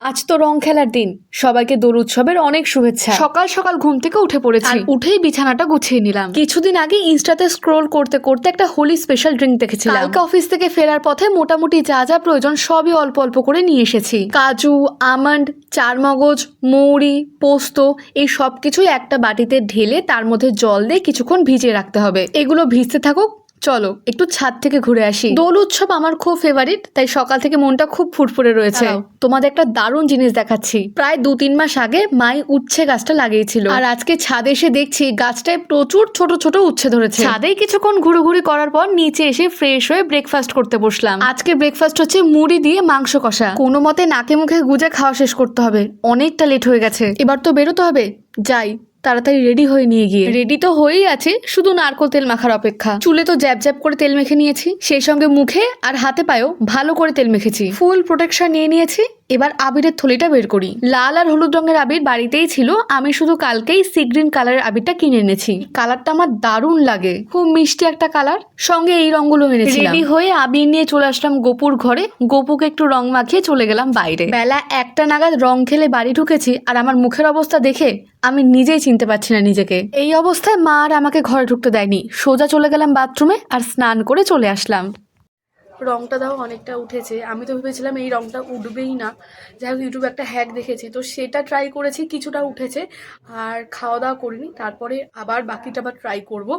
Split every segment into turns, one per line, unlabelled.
আজ তো রং খেলার দিন। সবাইকে দোল উৎসবের অনেক শুভেচ্ছা। সকাল সকাল ঘুম থেকে উঠে পড়েছি, উঠেই বিছানাটা গুছিয়ে নিলাম। কিছুদিন আগে ইনস্টাতে স্ক্রোল করতে করতে একটা হোলি স্পেশাল ড্রিঙ্ক দেখেছিলাম। কালকে অফিস থেকে ফেরার পথে মোটামুটি যা যা প্রয়োজন সবই অল্প অল্প করে নিয়ে এসেছি। কাজু, আমন্ড, চারমগজ, মৌরি, পোস্ত এই সব কিছুই একটা বাটিতে ঢেলে তার মধ্যে জল দিয়ে কিছুক্ষণ ভিজিয়ে রাখতে হবে। এগুলো ভিজতে থাকুক। চলো একটু ছাদ থেকে ঘুরে আসি। দোল উৎসব আমার খুব ফেভারিট, তাই সকাল থেকে মনটা খুব ফুরফুরে রয়েছে। তোমাদের একটা দারুণ জিনিস দেখাচ্ছি। প্রায় 2-3 মাস আগে মাই উচ্ছে গাছটা লাগিয়েছিল, আর আজকে ছাদে এসে দেখছি গাছটায় প্রচুর ছোট ছোট উচ্ছে ধরেছে। ছাদেই কিছুক্ষণ ঘুরোঘুরি করার পর নিচে এসে ফ্রেশ হয়ে ব্রেকফাস্ট করতে বসলাম। আজকে ব্রেকফাস্ট হচ্ছে মুড়ি দিয়ে মাংস কষা। কোনো মতে নাকে মুখে গুজে খাওয়া শেষ করতে হবে, অনেকটা লেট হয়ে গেছে। এবার তো বেরোতে হবে, যাই তাড়াতাড়ি রেডি হয়ে নিয়ে গিয়ে। রেডি তো হয়েই আছে, শুধু নারকোল তেল মাখার অপেক্ষা। চুলে তো জ্যাব জ্যাব করে তেল মেখে নিয়েছি, সেই সঙ্গে মুখে আর হাতে পায়েও ভালো করে তেল মেখেছি। ফুল প্রোটেকশন নিয়ে নিয়েছি। এবার আবিরের থলিটা বের করি। লাল আর হলুদ রঙের আবির বাড়িতেই ছিল, আমি শুধু কালকেই সি গ্রিন কালারের আবিরটা কিনে এনেছি। কালারটা আমার দারুণ লাগে, খুব মিষ্টি একটা কালার, সঙ্গে এই রঙগুলো এনেছিলাম। রেডি হয়ে আবির নিয়ে চলে আসলাম গোপুর ঘরে। গোপুকে একটু রং মাখিয়ে চলে গেলাম বাইরে। বেলা 1টা নাগাদ রং খেলে বাড়ি ঢুকেছি, আর আমার মুখের অবস্থা দেখে আমি নিজেই চিনতে পারছি না নিজেকে। এই অবস্থায় মা আর আমাকে ঘরে ঢুকতে দেয়নি, সোজা চলে গেলাম বাথরুমে আর স্নান করে চলে আসলাম। রংটা দাও অনেকটা উঠেছে, আমি তো ভেবেছিলাম এই রংটা উঠবেই না। যাই হোক, ইউটিউবে একটা হ্যাক দেখেছি, তো সেটা ট্রাই করেছি, কিছুটা উঠেছে। আর খাওয়া দাওয়া করিনি, তারপরে আবার বাকিটা আবার ট্রাই করব।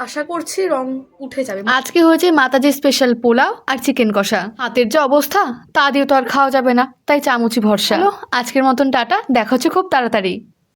আশা করছি রং উঠে যাবে। আজকে হয়েছে মাতাজি স্পেশাল পোলাও আর চিকেন কষা। হাতের যে অবস্থা তা দিয়ে তো আর খাওয়া যাবে না, তাই চামচি ভরসা। আজকের মতন টাটা, দেখা হচ্ছে খুব তাড়াতাড়ি।